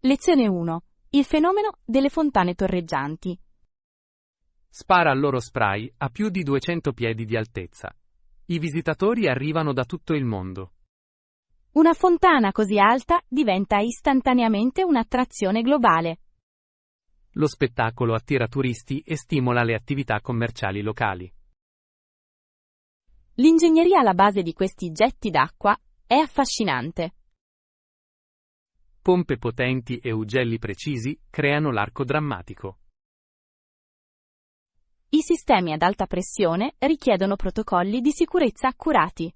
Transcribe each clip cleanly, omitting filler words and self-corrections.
Lezione 1. Il fenomeno delle fontane torreggianti. Spara al loro spray a più di 200 piedi di altezza. I visitatori arrivano da tutto il mondo. Una fontana così alta diventa istantaneamente un'attrazione globale. Lo spettacolo attira turisti e stimola le attività commerciali locali. L'ingegneria alla base di questi getti d'acqua è affascinante. Pompe potenti e ugelli precisi creano l'arco drammatico. I sistemi ad alta pressione richiedono protocolli di sicurezza accurati.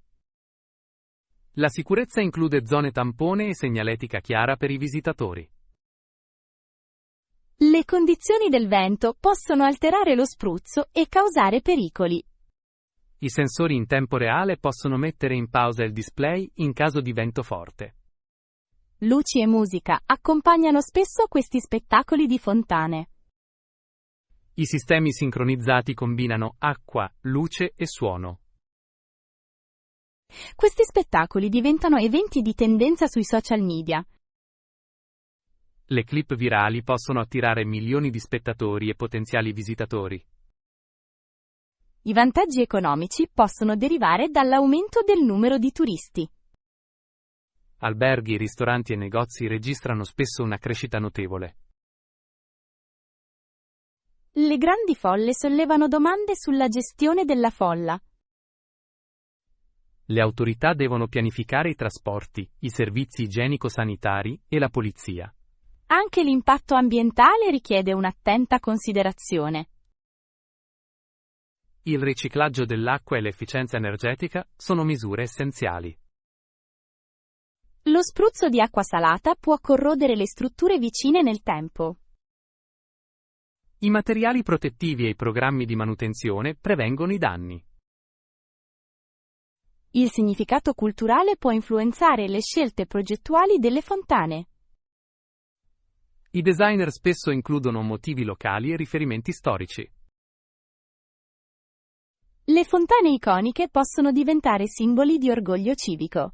La sicurezza include zone tampone e segnaletica chiara per i visitatori. Le condizioni del vento possono alterare lo spruzzo e causare pericoli. I sensori in tempo reale possono mettere in pausa il display in caso di vento forte. Luci e musica accompagnano spesso questi spettacoli di fontane. I sistemi sincronizzati combinano acqua, luce e suono. Questi spettacoli diventano eventi di tendenza sui social media. Le clip virali possono attirare milioni di spettatori e potenziali visitatori. I vantaggi economici possono derivare dall'aumento del numero di turisti. Alberghi, ristoranti e negozi registrano spesso una crescita notevole. Le grandi folle sollevano domande sulla gestione della folla. Le autorità devono pianificare i trasporti, i servizi igienico-sanitari e la polizia. Anche l'impatto ambientale richiede un'attenta considerazione. Il riciclaggio dell'acqua e l'efficienza energetica sono misure essenziali. Lo spruzzo di acqua salata può corrodere le strutture vicine nel tempo. I materiali protettivi e i programmi di manutenzione prevengono i danni. Il significato culturale può influenzare le scelte progettuali delle fontane. I designer spesso includono motivi locali e riferimenti storici. Le fontane iconiche possono diventare simboli di orgoglio civico.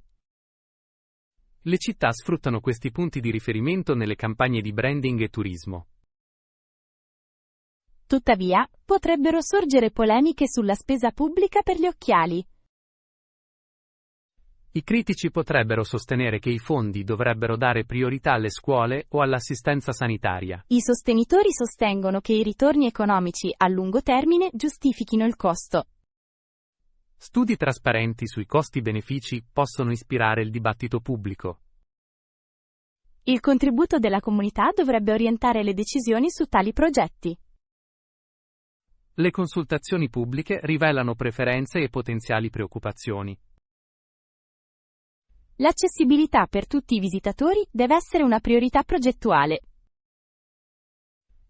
Le città sfruttano questi punti di riferimento nelle campagne di branding e turismo. Tuttavia, potrebbero sorgere polemiche sulla spesa pubblica per gli occhiali. I critici potrebbero sostenere che i fondi dovrebbero dare priorità alle scuole o all'assistenza sanitaria. I sostenitori sostengono che i ritorni economici a lungo termine giustifichino il costo. Studi trasparenti sui costi-benefici possono ispirare il dibattito pubblico. Il contributo della comunità dovrebbe orientare le decisioni su tali progetti. Le consultazioni pubbliche rivelano preferenze e potenziali preoccupazioni. L'accessibilità per tutti i visitatori deve essere una priorità progettuale.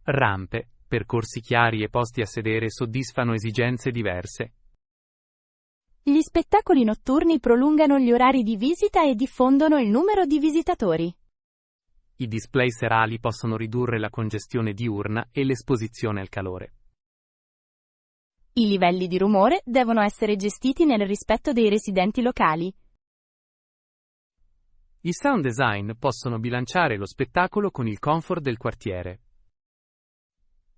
Rampe, percorsi chiari e posti a sedere soddisfano esigenze diverse. Gli spettacoli notturni prolungano gli orari di visita e diffondono il numero di visitatori. I display serali possono ridurre la congestione diurna e l'esposizione al calore. I livelli di rumore devono essere gestiti nel rispetto dei residenti locali. I sound design possono bilanciare lo spettacolo con il comfort del quartiere.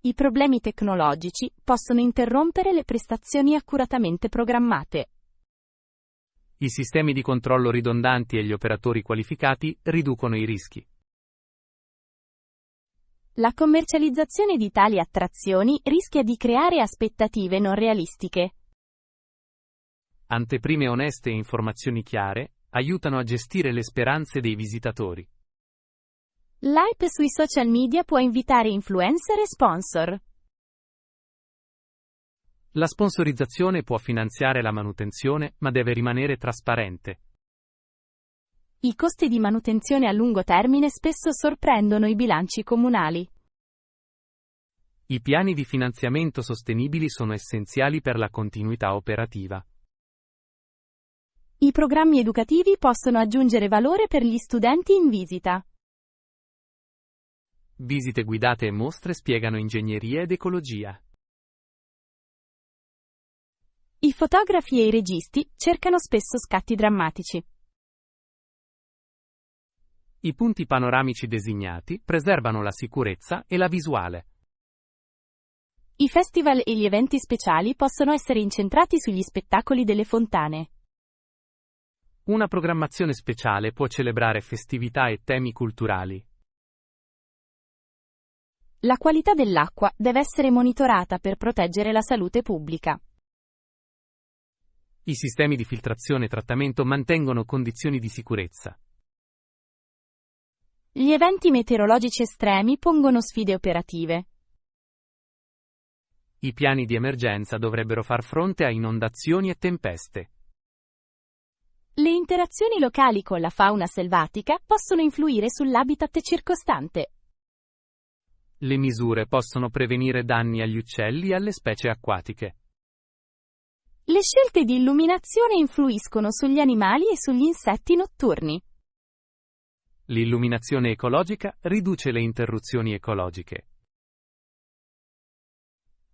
I problemi tecnologici possono interrompere le prestazioni accuratamente programmate. I sistemi di controllo ridondanti e gli operatori qualificati riducono i rischi. La commercializzazione di tali attrazioni rischia di creare aspettative non realistiche. Anteprime oneste e informazioni chiare aiutano a gestire le speranze dei visitatori. L'hype sui social media può invitare influencer e sponsor. La sponsorizzazione può finanziare la manutenzione, ma deve rimanere trasparente. I costi di manutenzione a lungo termine spesso sorprendono i bilanci comunali. I piani di finanziamento sostenibili sono essenziali per la continuità operativa. I programmi educativi possono aggiungere valore per gli studenti in visita. Visite guidate e mostre spiegano ingegneria ed ecologia. I fotografi e i registi cercano spesso scatti drammatici. I punti panoramici designati preservano la sicurezza e la visuale. I festival e gli eventi speciali possono essere incentrati sugli spettacoli delle fontane. Una programmazione speciale può celebrare festività e temi culturali. La qualità dell'acqua deve essere monitorata per proteggere la salute pubblica. I sistemi di filtrazione e trattamento mantengono condizioni di sicurezza. Gli eventi meteorologici estremi pongono sfide operative. I piani di emergenza dovrebbero far fronte a inondazioni e tempeste. Le interazioni locali con la fauna selvatica possono influire sull'habitat circostante. Le misure possono prevenire danni agli uccelli e alle specie acquatiche. Le scelte di illuminazione influiscono sugli animali e sugli insetti notturni. L'illuminazione ecologica riduce le interruzioni ecologiche.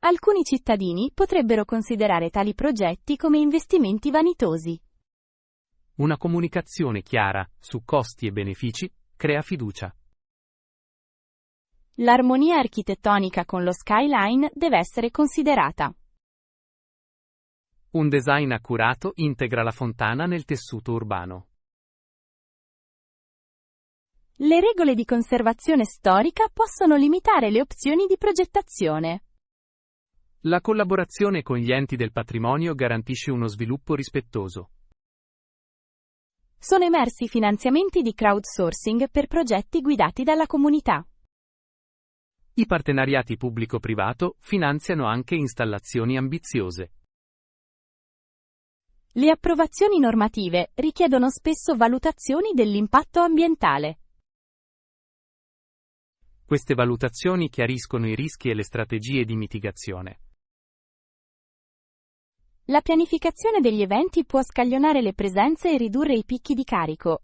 Alcuni cittadini potrebbero considerare tali progetti come investimenti vanitosi. Una comunicazione chiara su costi e benefici crea fiducia. L'armonia architettonica con lo skyline deve essere considerata. Un design accurato integra la fontana nel tessuto urbano. Le regole di conservazione storica possono limitare le opzioni di progettazione. La collaborazione con gli enti del patrimonio garantisce uno sviluppo rispettoso. Sono emersi finanziamenti di crowdsourcing per progetti guidati dalla comunità. I partenariati pubblico-privato finanziano anche installazioni ambiziose. Le approvazioni normative richiedono spesso valutazioni dell'impatto ambientale. Queste valutazioni chiariscono i rischi e le strategie di mitigazione. La pianificazione degli eventi può scaglionare le presenze e ridurre i picchi di carico.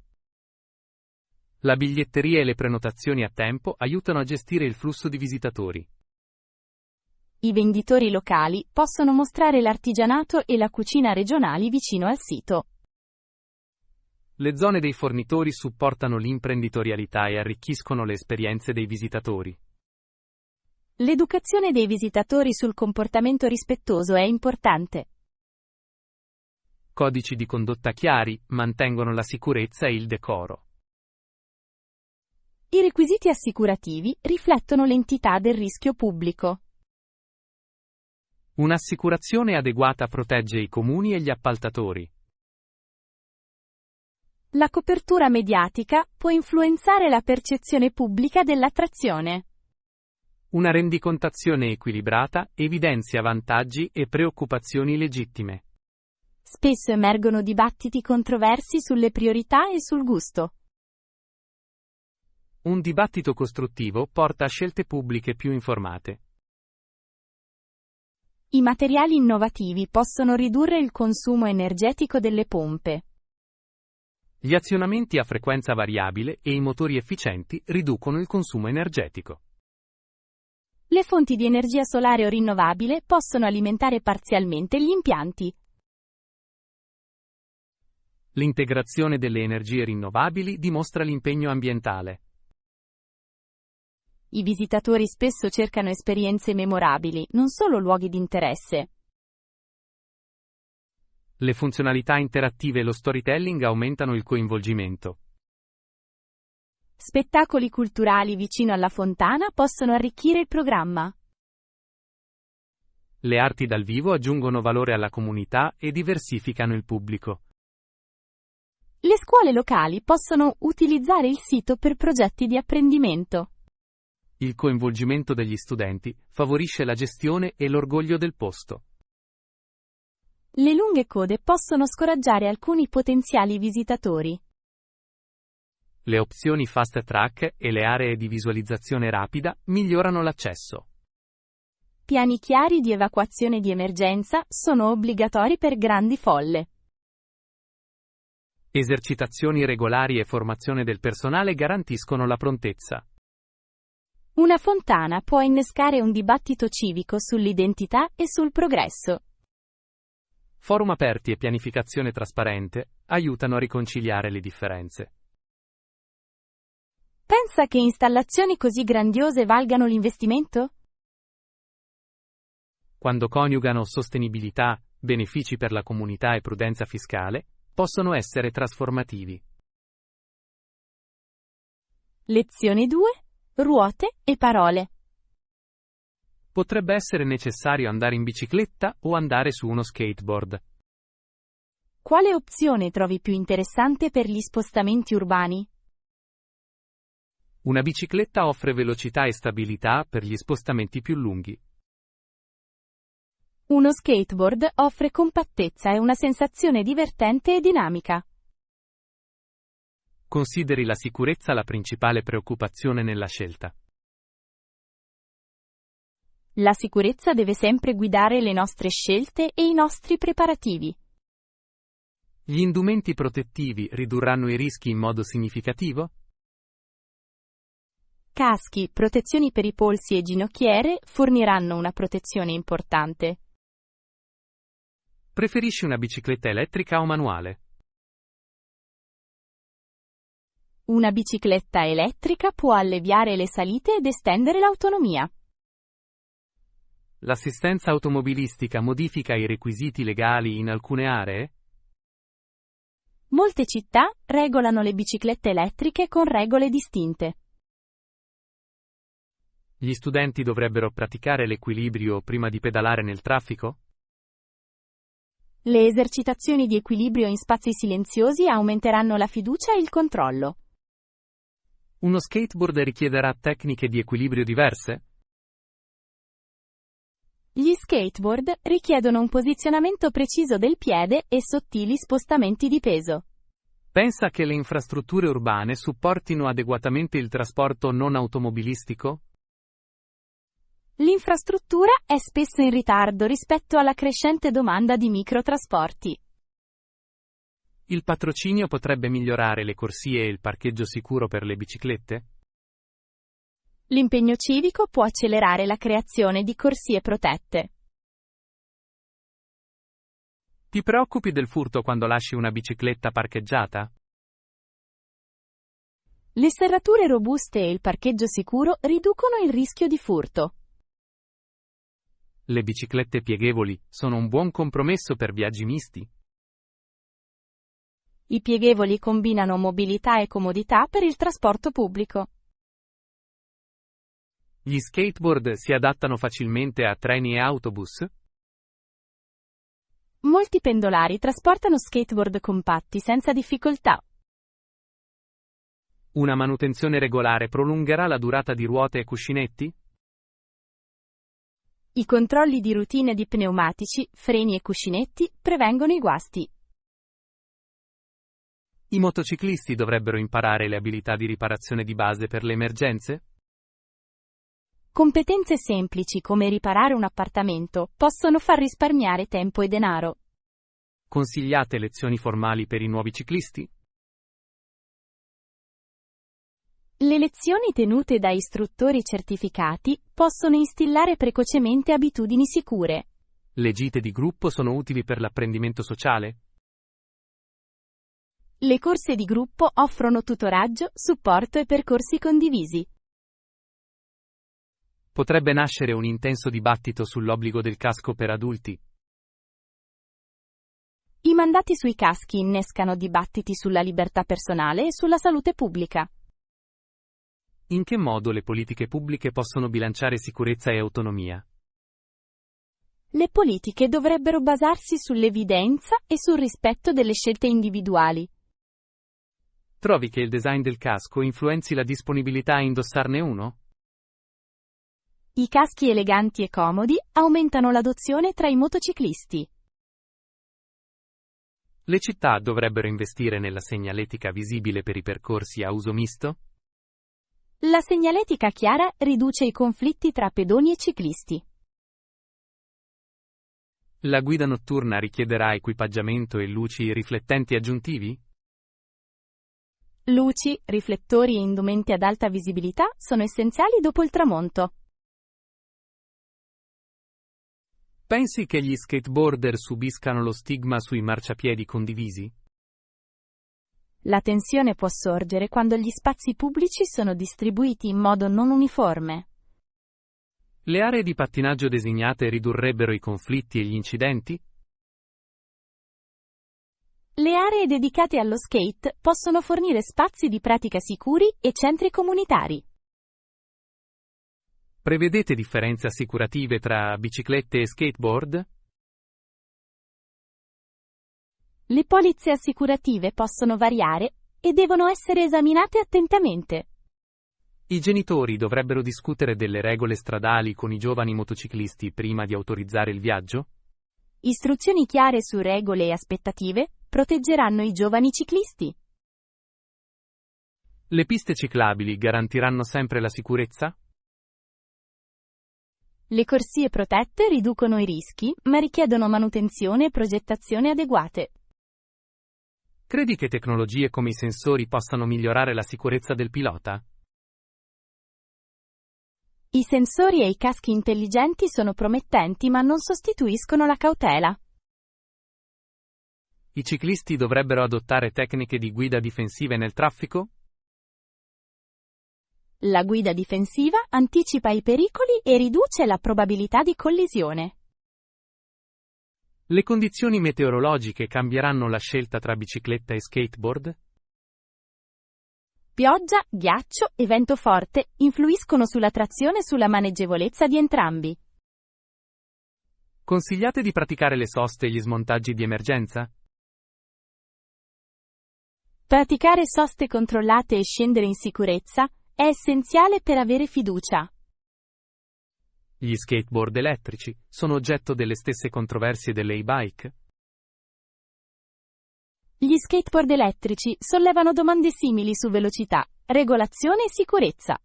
La biglietteria e le prenotazioni a tempo aiutano a gestire il flusso di visitatori. I venditori locali possono mostrare l'artigianato e la cucina regionali vicino al sito. Le zone dei fornitori supportano l'imprenditorialità e arricchiscono le esperienze dei visitatori. L'educazione dei visitatori sul comportamento rispettoso è importante. Codici di condotta chiari mantengono la sicurezza e il decoro. I requisiti assicurativi riflettono l'entità del rischio pubblico. Un'assicurazione adeguata protegge i comuni e gli appaltatori. La copertura mediatica può influenzare la percezione pubblica dell'attrazione. Una rendicontazione equilibrata evidenzia vantaggi e preoccupazioni legittime. Spesso emergono dibattiti controversi sulle priorità e sul gusto. Un dibattito costruttivo porta a scelte pubbliche più informate. I materiali innovativi possono ridurre il consumo energetico delle pompe. Gli azionamenti a frequenza variabile e i motori efficienti riducono il consumo energetico. Le fonti di energia solare o rinnovabile possono alimentare parzialmente gli impianti. L'integrazione delle energie rinnovabili dimostra l'impegno ambientale. I visitatori spesso cercano esperienze memorabili, non solo luoghi di interesse. Le funzionalità interattive e lo storytelling aumentano il coinvolgimento. Spettacoli culturali vicino alla fontana possono arricchire il programma. Le arti dal vivo aggiungono valore alla comunità e diversificano il pubblico. Le scuole locali possono utilizzare il sito per progetti di apprendimento. Il coinvolgimento degli studenti favorisce la gestione e l'orgoglio del posto. Le lunghe code possono scoraggiare alcuni potenziali visitatori. Le opzioni fast track e le aree di visualizzazione rapida migliorano l'accesso. Piani chiari di evacuazione di emergenza sono obbligatori per grandi folle. Esercitazioni regolari e formazione del personale garantiscono la prontezza. Una fontana può innescare un dibattito civico sull'identità e sul progresso. Forum aperti e pianificazione trasparente aiutano a riconciliare le differenze. Pensa che installazioni così grandiose valgano l'investimento? Quando coniugano sostenibilità, benefici per la comunità e prudenza fiscale, possono essere trasformativi. Lezione 2. Ruote e parole. Potrebbe essere necessario andare in bicicletta o andare su uno skateboard. Quale opzione trovi più interessante per gli spostamenti urbani? Una bicicletta offre velocità e stabilità per gli spostamenti più lunghi. Uno skateboard offre compattezza e una sensazione divertente e dinamica. Consideri la sicurezza la principale preoccupazione nella scelta. La sicurezza deve sempre guidare le nostre scelte e i nostri preparativi. Gli indumenti protettivi ridurranno i rischi in modo significativo? Caschi, protezioni per i polsi e ginocchiere forniranno una protezione importante. Preferisci una bicicletta elettrica o manuale? Una bicicletta elettrica può alleviare le salite ed estendere l'autonomia. L'assistenza automobilistica modifica i requisiti legali in alcune aree? Molte città regolano le biciclette elettriche con regole distinte. Gli studenti dovrebbero praticare l'equilibrio prima di pedalare nel traffico? Le esercitazioni di equilibrio in spazi silenziosi aumenteranno la fiducia e il controllo. Uno skateboard richiederà tecniche di equilibrio diverse? Gli skateboard richiedono un posizionamento preciso del piede e sottili spostamenti di peso. Pensa che le infrastrutture urbane supportino adeguatamente il trasporto non automobilistico? L'infrastruttura è spesso in ritardo rispetto alla crescente domanda di microtrasporti. Il patrocinio potrebbe migliorare le corsie e il parcheggio sicuro per le biciclette? L'impegno civico può accelerare la creazione di corsie protette. Ti preoccupi del furto quando lasci una bicicletta parcheggiata? Le serrature robuste e il parcheggio sicuro riducono il rischio di furto. Le biciclette pieghevoli sono un buon compromesso per viaggi misti. I pieghevoli combinano mobilità e comodità per il trasporto pubblico. Gli skateboard si adattano facilmente a treni e autobus? Molti pendolari trasportano skateboard compatti senza difficoltà. Una manutenzione regolare prolungherà la durata di ruote e cuscinetti? I controlli di routine di pneumatici, freni e cuscinetti prevengono i guasti. I motociclisti dovrebbero imparare le abilità di riparazione di base per le emergenze? Competenze semplici come riparare un appartamento possono far risparmiare tempo e denaro. Consigliate lezioni formali per i nuovi ciclisti? Le lezioni tenute da istruttori certificati possono instillare precocemente abitudini sicure. Le gite di gruppo sono utili per l'apprendimento sociale? Le corse di gruppo offrono tutoraggio, supporto e percorsi condivisi. Potrebbe nascere un intenso dibattito sull'obbligo del casco per adulti. I mandati sui caschi innescano dibattiti sulla libertà personale e sulla salute pubblica. In che modo le politiche pubbliche possono bilanciare sicurezza e autonomia? Le politiche dovrebbero basarsi sull'evidenza e sul rispetto delle scelte individuali. Trovi che il design del casco influenzi la disponibilità a indossarne uno? I caschi eleganti e comodi aumentano l'adozione tra i motociclisti. Le città dovrebbero investire nella segnaletica visibile per i percorsi a uso misto? La segnaletica chiara riduce i conflitti tra pedoni e ciclisti. La guida notturna richiederà equipaggiamento e luci riflettenti aggiuntivi? Luci, riflettori e indumenti ad alta visibilità sono essenziali dopo il tramonto. Pensi che gli skateboarder subiscano lo stigma sui marciapiedi condivisi? La tensione può sorgere quando gli spazi pubblici sono distribuiti in modo non uniforme. Le aree di pattinaggio designate ridurrebbero i conflitti e gli incidenti? Le aree dedicate allo skate possono fornire spazi di pratica sicuri e centri comunitari. Prevedete differenze assicurative tra biciclette e skateboard? Le polizze assicurative possono variare e devono essere esaminate attentamente. I genitori dovrebbero discutere delle regole stradali con i giovani motociclisti prima di autorizzare il viaggio? Istruzioni chiare su regole e aspettative proteggeranno i giovani ciclisti. Le piste ciclabili garantiranno sempre la sicurezza? Le corsie protette riducono i rischi, ma richiedono manutenzione e progettazione adeguate. Credi che tecnologie come i sensori possano migliorare la sicurezza del pilota? I sensori e i caschi intelligenti sono promettenti ma non sostituiscono la cautela. I ciclisti dovrebbero adottare tecniche di guida difensive nel traffico? La guida difensiva anticipa i pericoli e riduce la probabilità di collisione. Le condizioni meteorologiche cambieranno la scelta tra bicicletta e skateboard? Pioggia, ghiaccio e vento forte influiscono sulla trazione e sulla maneggevolezza di entrambi. Consigliate di praticare le soste e gli smontaggi di emergenza? Praticare soste controllate e scendere in sicurezza è essenziale per avere fiducia. Gli skateboard elettrici sono oggetto delle stesse controversie delle e-bike? Gli skateboard elettrici sollevano domande simili su velocità, regolazione e sicurezza.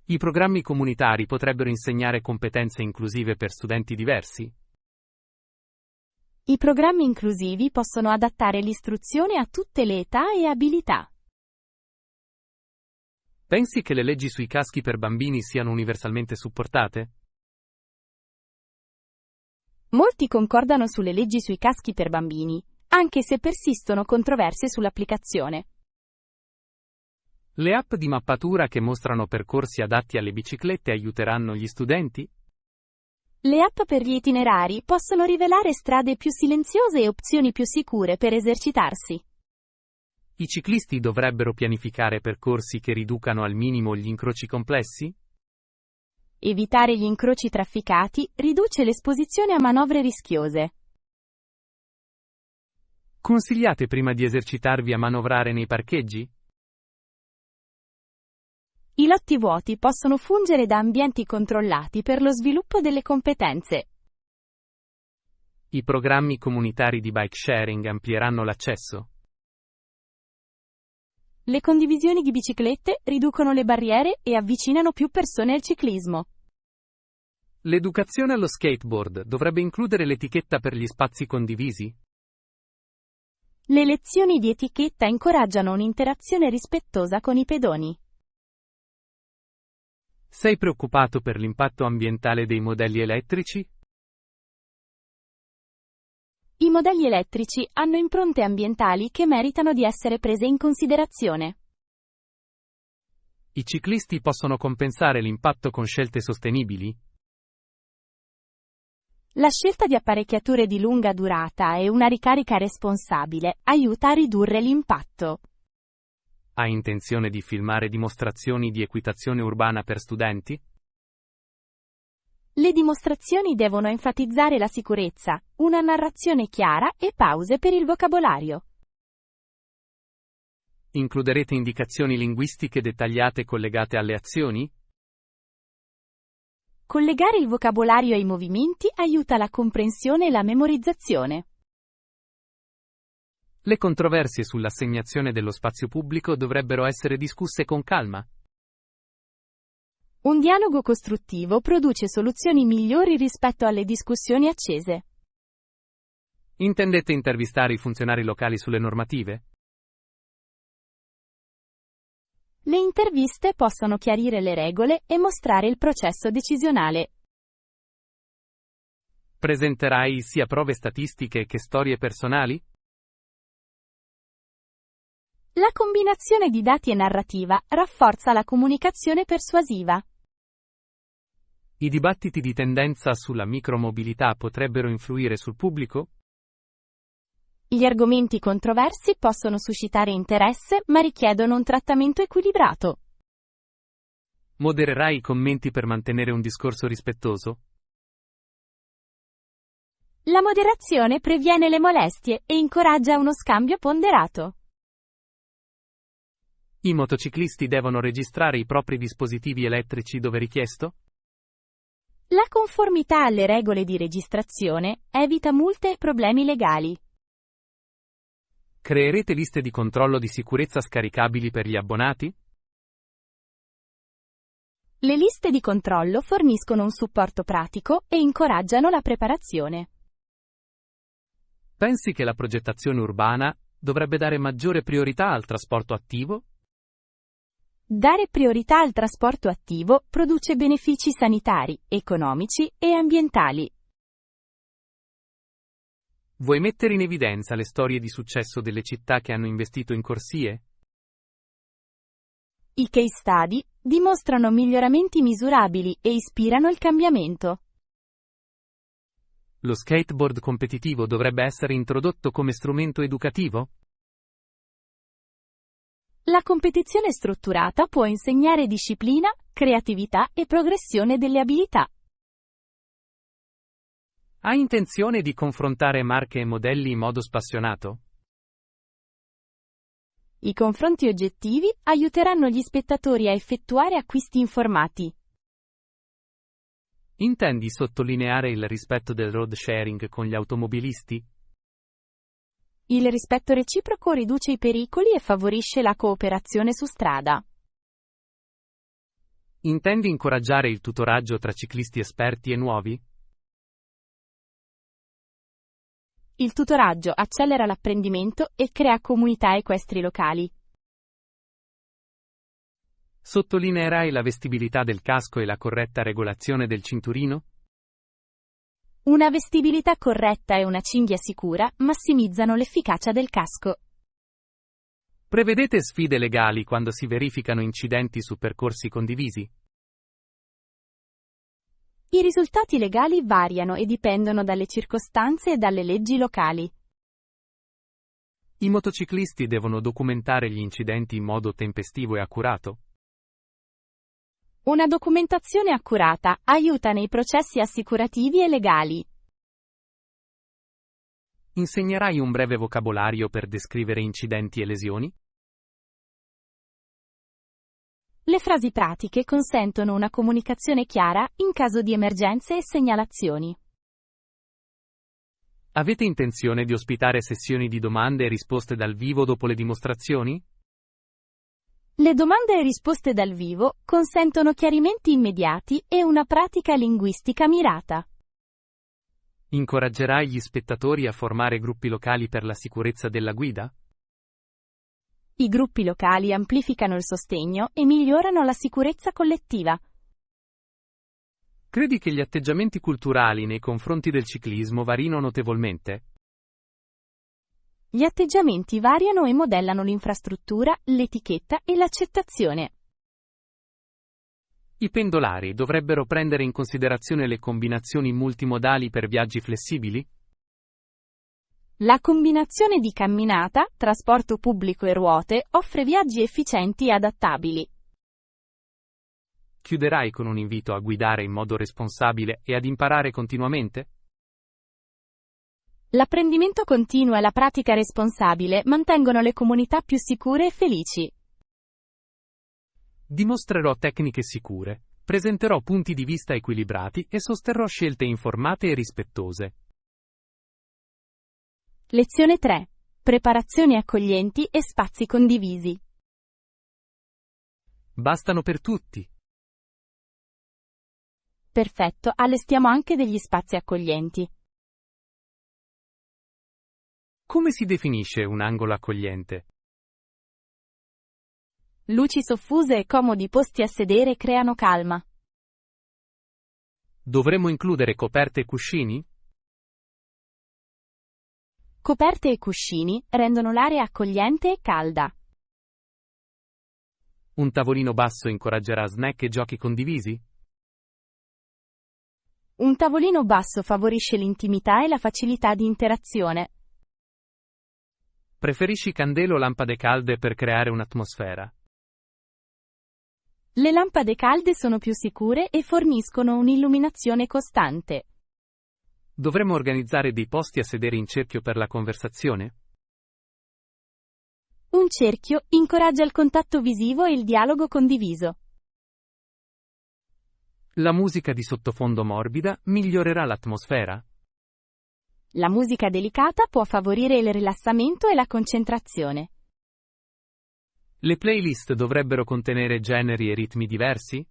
I programmi comunitari potrebbero insegnare competenze inclusive per studenti diversi? I programmi inclusivi possono adattare l'istruzione a tutte le età e abilità. Pensi che le leggi sui caschi per bambini siano universalmente supportate? Molti concordano sulle leggi sui caschi per bambini, anche se persistono controversie sull'applicazione. Le app di mappatura che mostrano percorsi adatti alle biciclette aiuteranno gli studenti? Le app per gli itinerari possono rivelare strade più silenziose e opzioni più sicure per esercitarsi. I ciclisti dovrebbero pianificare percorsi che riducano al minimo gli incroci complessi? Evitare gli incroci trafficati riduce l'esposizione a manovre rischiose. Consigliate prima di esercitarvi a manovrare nei parcheggi? I lotti vuoti possono fungere da ambienti controllati per lo sviluppo delle competenze. I programmi comunitari di bike sharing amplieranno l'accesso? Le condivisioni di biciclette riducono le barriere e avvicinano più persone al ciclismo. L'educazione allo skateboard dovrebbe includere l'etichetta per gli spazi condivisi? Le lezioni di etichetta incoraggiano un'interazione rispettosa con i pedoni. Sei preoccupato per l'impatto ambientale dei modelli elettrici? I modelli elettrici hanno impronte ambientali che meritano di essere prese in considerazione. I ciclisti possono compensare l'impatto con scelte sostenibili? La scelta di apparecchiature di lunga durata e una ricarica responsabile aiuta a ridurre l'impatto. Hai intenzione di filmare dimostrazioni di equitazione urbana per studenti? Le dimostrazioni devono enfatizzare la sicurezza, una narrazione chiara e pause per il vocabolario. Includerete indicazioni linguistiche dettagliate collegate alle azioni? Collegare il vocabolario ai movimenti aiuta la comprensione e la memorizzazione. Le controversie sull'assegnazione dello spazio pubblico dovrebbero essere discusse con calma. Un dialogo costruttivo produce soluzioni migliori rispetto alle discussioni accese. Intendete intervistare i funzionari locali sulle normative? Le interviste possono chiarire le regole e mostrare il processo decisionale. Presenterai sia prove statistiche che storie personali? La combinazione di dati e narrativa rafforza la comunicazione persuasiva. I dibattiti di tendenza sulla micromobilità potrebbero influire sul pubblico? Gli argomenti controversi possono suscitare interesse, ma richiedono un trattamento equilibrato. Modererai i commenti per mantenere un discorso rispettoso? La moderazione previene le molestie e incoraggia uno scambio ponderato. I motociclisti devono registrare i propri dispositivi elettrici dove richiesto? La conformità alle regole di registrazione evita multe e problemi legali. Creerete liste di controllo di sicurezza scaricabili per gli abbonati? Le liste di controllo forniscono un supporto pratico e incoraggiano la preparazione. Pensi che la progettazione urbana dovrebbe dare maggiore priorità al trasporto attivo? Dare priorità al trasporto attivo produce benefici sanitari, economici e ambientali. Vuoi mettere in evidenza le storie di successo delle città che hanno investito in corsie? I case study dimostrano miglioramenti misurabili e ispirano il cambiamento. Lo skateboard competitivo dovrebbe essere introdotto come strumento educativo? La competizione strutturata può insegnare disciplina, creatività e progressione delle abilità. Hai intenzione di confrontare marche e modelli in modo spassionato? I confronti oggettivi aiuteranno gli spettatori a effettuare acquisti informati. Intendi sottolineare il rispetto del road sharing con gli automobilisti? Il rispetto reciproco riduce i pericoli e favorisce la cooperazione su strada. Intendi incoraggiare il tutoraggio tra ciclisti esperti e nuovi? Il tutoraggio accelera l'apprendimento e crea comunità equestri locali. Sottolineerai la vestibilità del casco e la corretta regolazione del cinturino? Una vestibilità corretta e una cinghia sicura massimizzano l'efficacia del casco. Prevedete sfide legali quando si verificano incidenti su percorsi condivisi? I risultati legali variano e dipendono dalle circostanze e dalle leggi locali. I motociclisti devono documentare gli incidenti in modo tempestivo e accurato? Una documentazione accurata aiuta nei processi assicurativi e legali. Insegnerai un breve vocabolario per descrivere incidenti e lesioni? Le frasi pratiche consentono una comunicazione chiara in caso di emergenze e segnalazioni. Avete intenzione di ospitare sessioni di domande e risposte dal vivo dopo le dimostrazioni? Le domande e risposte dal vivo consentono chiarimenti immediati e una pratica linguistica mirata. Incoraggerai gli spettatori a formare gruppi locali per la sicurezza della guida? I gruppi locali amplificano il sostegno e migliorano la sicurezza collettiva. Credi che gli atteggiamenti culturali nei confronti del ciclismo varino notevolmente? Gli atteggiamenti variano e modellano l'infrastruttura, l'etichetta e l'accettazione. I pendolari dovrebbero prendere in considerazione le combinazioni multimodali per viaggi flessibili? La combinazione di camminata, trasporto pubblico e ruote offre viaggi efficienti e adattabili. Chiuderai con un invito a guidare in modo responsabile e ad imparare continuamente? L'apprendimento continuo e la pratica responsabile mantengono le comunità più sicure e felici. Dimostrerò tecniche sicure, presenterò punti di vista equilibrati e sosterrò scelte informate e rispettose. Lezione 3. Preparazioni accoglienti e spazi condivisi. Bastano per tutti. Perfetto, allestiamo anche degli spazi accoglienti. Come si definisce un angolo accogliente? Luci soffuse e comodi posti a sedere creano calma. Dovremmo includere coperte e cuscini? Coperte e cuscini rendono l'area accogliente e calda. Un tavolino basso incoraggerà snack e giochi condivisi? Un tavolino basso favorisce l'intimità e la facilità di interazione. Preferisci candele o lampade calde per creare un'atmosfera? Le lampade calde sono più sicure e forniscono un'illuminazione costante. Dovremmo organizzare dei posti a sedere in cerchio per la conversazione? Un cerchio incoraggia il contatto visivo e il dialogo condiviso. La musica di sottofondo morbida migliorerà l'atmosfera? La musica delicata può favorire il rilassamento e la concentrazione. Le playlist dovrebbero contenere generi e ritmi diversi?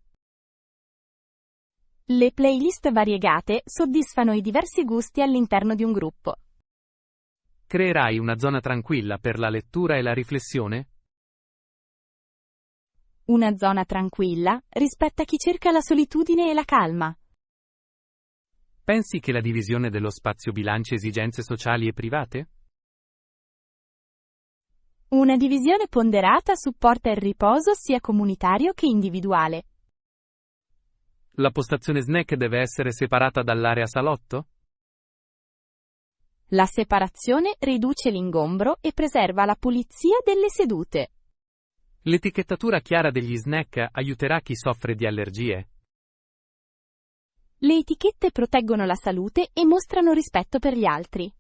Le playlist variegate soddisfano i diversi gusti all'interno di un gruppo. Creerai una zona tranquilla per la lettura e la riflessione? Una zona tranquilla rispetta chi cerca la solitudine e la calma. Pensi che la divisione dello spazio bilanci esigenze sociali e private? Una divisione ponderata supporta il riposo sia comunitario che individuale. La postazione snack deve essere separata dall'area salotto? La separazione riduce l'ingombro e preserva la pulizia delle sedute. L'etichettatura chiara degli snack aiuterà chi soffre di allergie? Le etichette proteggono la salute e mostrano rispetto per gli altri.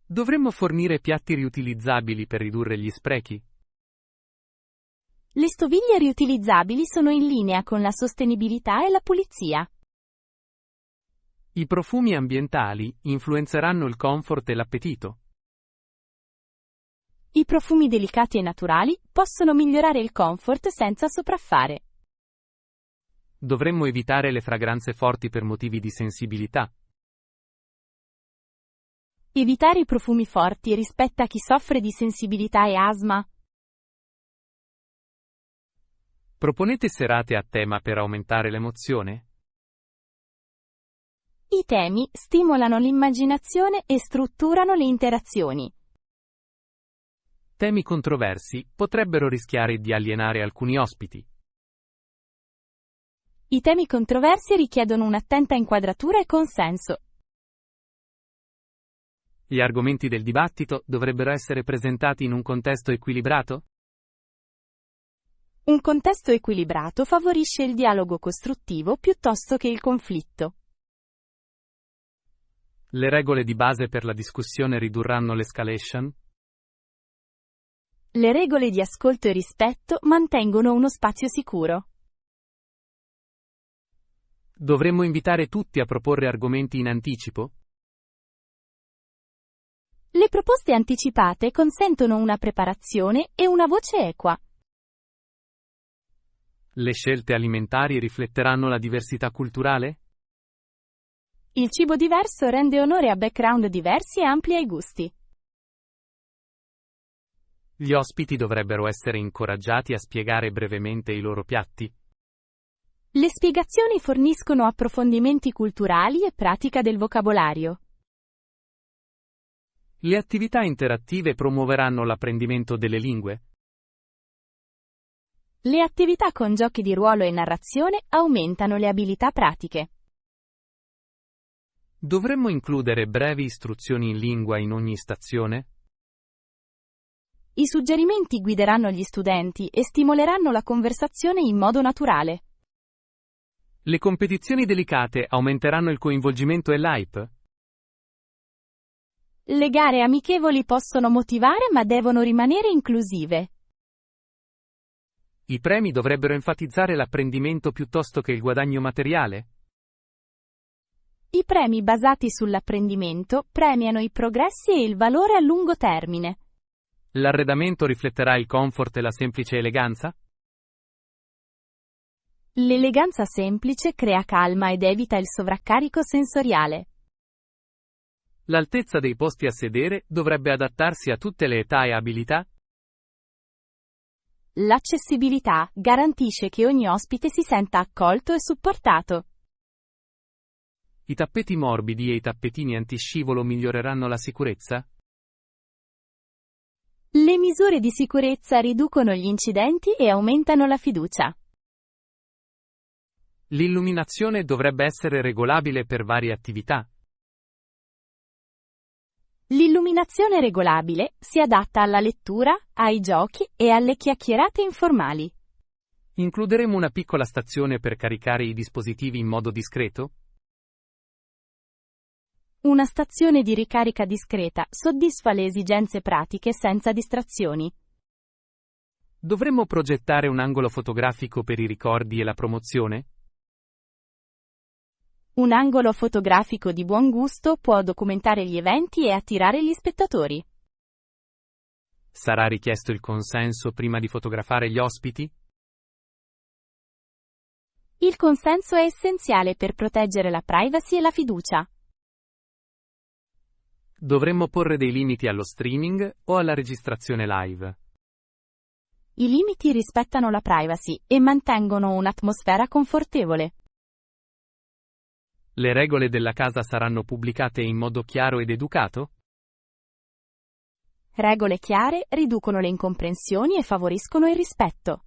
Dovremmo fornire piatti riutilizzabili per ridurre gli sprechi? Le stoviglie riutilizzabili sono in linea con la sostenibilità e la pulizia. I profumi ambientali influenzeranno il comfort e l'appetito? I profumi delicati e naturali possono migliorare il comfort senza sopraffare. Dovremmo evitare le fragranze forti per motivi di sensibilità? Evitare i profumi forti rispetta chi soffre di sensibilità e asma. Proponete serate a tema per aumentare l'emozione? I temi stimolano l'immaginazione e strutturano le interazioni. Temi controversi potrebbero rischiare di alienare alcuni ospiti. I temi controversi richiedono un'attenta inquadratura e consenso. Gli argomenti del dibattito dovrebbero essere presentati in un contesto equilibrato? Un contesto equilibrato favorisce il dialogo costruttivo piuttosto che il conflitto. Le regole di base per la discussione ridurranno l'escalation? Le regole di ascolto e rispetto mantengono uno spazio sicuro. Dovremmo invitare tutti a proporre argomenti in anticipo? Le proposte anticipate consentono una preparazione e una voce equa. Le scelte alimentari rifletteranno la diversità culturale? Il cibo diverso rende onore a background diversi e amplia i gusti. Gli ospiti dovrebbero essere incoraggiati a spiegare brevemente i loro piatti? Le spiegazioni forniscono approfondimenti culturali e pratica del vocabolario. Le attività interattive promuoveranno l'apprendimento delle lingue? Le attività con giochi di ruolo e narrazione aumentano le abilità pratiche. Dovremmo includere brevi istruzioni in lingua in ogni stazione? I suggerimenti guideranno gli studenti e stimoleranno la conversazione in modo naturale. Le competizioni delicate aumenteranno il coinvolgimento e l'hype? Le gare amichevoli possono motivare ma devono rimanere inclusive. I premi dovrebbero enfatizzare l'apprendimento piuttosto che il guadagno materiale? I premi basati sull'apprendimento premiano i progressi e il valore a lungo termine. L'arredamento rifletterà il comfort e la semplice eleganza? L'eleganza semplice crea calma ed evita il sovraccarico sensoriale. L'altezza dei posti a sedere dovrebbe adattarsi a tutte le età e abilità? L'accessibilità garantisce che ogni ospite si senta accolto e supportato. I tappeti morbidi e i tappetini antiscivolo miglioreranno la sicurezza? Le misure di sicurezza riducono gli incidenti e aumentano la fiducia. L'illuminazione dovrebbe essere regolabile per varie attività. L'illuminazione regolabile si adatta alla lettura, ai giochi e alle chiacchierate informali. Includeremo una piccola stazione per caricare i dispositivi in modo discreto? Una stazione di ricarica discreta soddisfa le esigenze pratiche senza distrazioni. Dovremmo progettare un angolo fotografico per i ricordi e la promozione? Un angolo fotografico di buon gusto può documentare gli eventi e attirare gli spettatori. Sarà richiesto il consenso prima di fotografare gli ospiti? Il consenso è essenziale per proteggere la privacy e la fiducia. Dovremmo porre dei limiti allo streaming o alla registrazione live? I limiti rispettano la privacy e mantengono un'atmosfera confortevole. Le regole della casa saranno pubblicate in modo chiaro ed educato? Regole chiare riducono le incomprensioni e favoriscono il rispetto.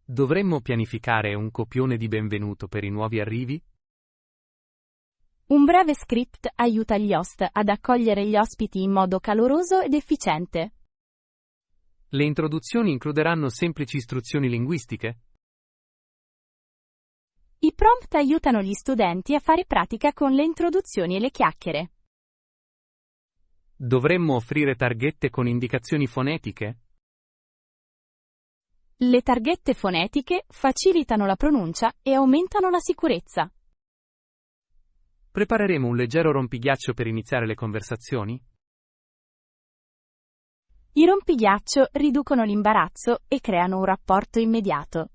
Dovremmo pianificare un copione di benvenuto per i nuovi arrivi? Un breve script aiuta gli host ad accogliere gli ospiti in modo caloroso ed efficiente. Le introduzioni includeranno semplici istruzioni linguistiche? I prompt aiutano gli studenti a fare pratica con le introduzioni e le chiacchiere. Dovremmo offrire targhette con indicazioni fonetiche? Le targhette fonetiche facilitano la pronuncia e aumentano la sicurezza. Prepareremo un leggero rompighiaccio per iniziare le conversazioni? I rompighiaccio riducono l'imbarazzo e creano un rapporto immediato.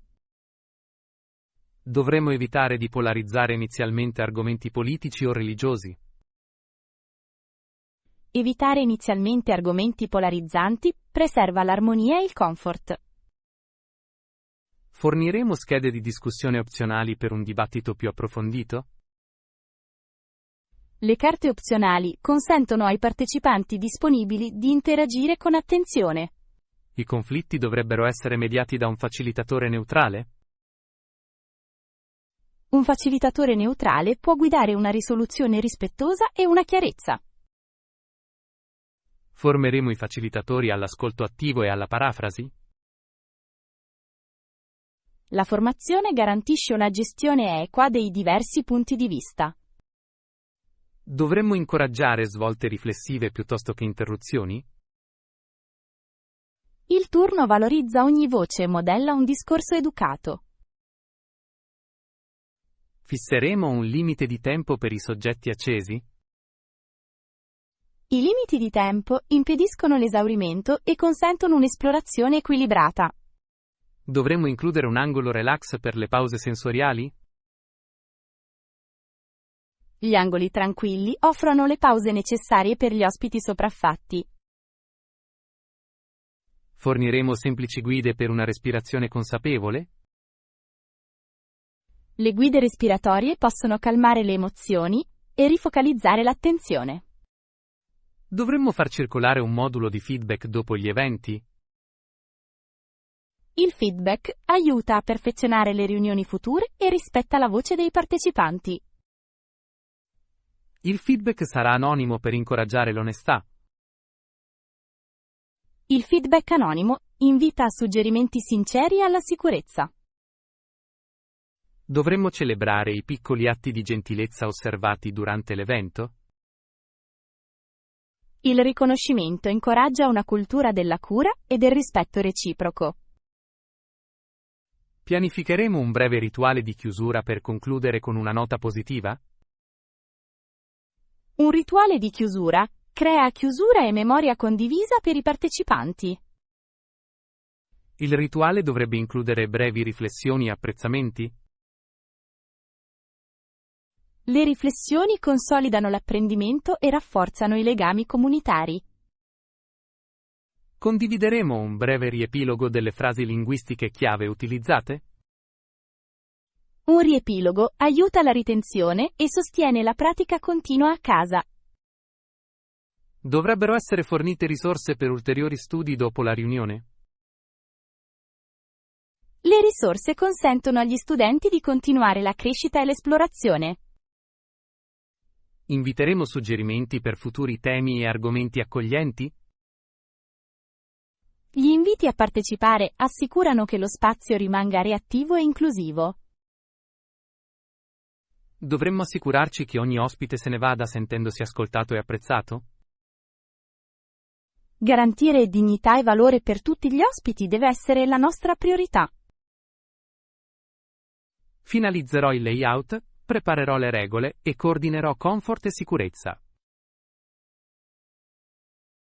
Dovremmo evitare di polarizzare inizialmente argomenti politici o religiosi. Evitare inizialmente argomenti polarizzanti preserva l'armonia e il comfort. Forniremo schede di discussione opzionali per un dibattito più approfondito? Le carte opzionali consentono ai partecipanti disponibili di interagire con attenzione. I conflitti dovrebbero essere mediati da un facilitatore neutrale? Un facilitatore neutrale può guidare una risoluzione rispettosa e una chiarezza. Formeremo i facilitatori all'ascolto attivo e alla parafrasi? La formazione garantisce una gestione equa dei diversi punti di vista. Dovremmo incoraggiare svolte riflessive piuttosto che interruzioni? Il turno valorizza ogni voce e modella un discorso educato. Fisseremo un limite di tempo per i soggetti accesi? I limiti di tempo impediscono l'esaurimento e consentono un'esplorazione equilibrata. Dovremmo includere un angolo relax per le pause sensoriali? Gli angoli tranquilli offrono le pause necessarie per gli ospiti sopraffatti. Forniremo semplici guide per una respirazione consapevole? Le guide respiratorie possono calmare le emozioni e rifocalizzare l'attenzione. Dovremmo far circolare un modulo di feedback dopo gli eventi? Il feedback aiuta a perfezionare le riunioni future e rispetta la voce dei partecipanti. Il feedback sarà anonimo per incoraggiare l'onestà. Il feedback anonimo invita a suggerimenti sinceri e alla sicurezza. Dovremmo celebrare i piccoli atti di gentilezza osservati durante l'evento? Il riconoscimento incoraggia una cultura della cura e del rispetto reciproco. Pianificheremo un breve rituale di chiusura per concludere con una nota positiva? Un rituale di chiusura crea chiusura e memoria condivisa per i partecipanti. Il rituale dovrebbe includere brevi riflessioni e apprezzamenti? Le riflessioni consolidano l'apprendimento e rafforzano i legami comunitari. Condivideremo un breve riepilogo delle frasi linguistiche chiave utilizzate? Un riepilogo aiuta la ritenzione e sostiene la pratica continua a casa. Dovrebbero essere fornite risorse per ulteriori studi dopo la riunione? Le risorse consentono agli studenti di continuare la crescita e l'esplorazione. Inviteremo suggerimenti per futuri temi e argomenti accoglienti? Gli inviti a partecipare assicurano che lo spazio rimanga reattivo e inclusivo. Dovremmo assicurarci che ogni ospite se ne vada sentendosi ascoltato e apprezzato? Garantire dignità e valore per tutti gli ospiti deve essere la nostra priorità. Finalizzerò il layout, preparerò le regole e coordinerò comfort e sicurezza.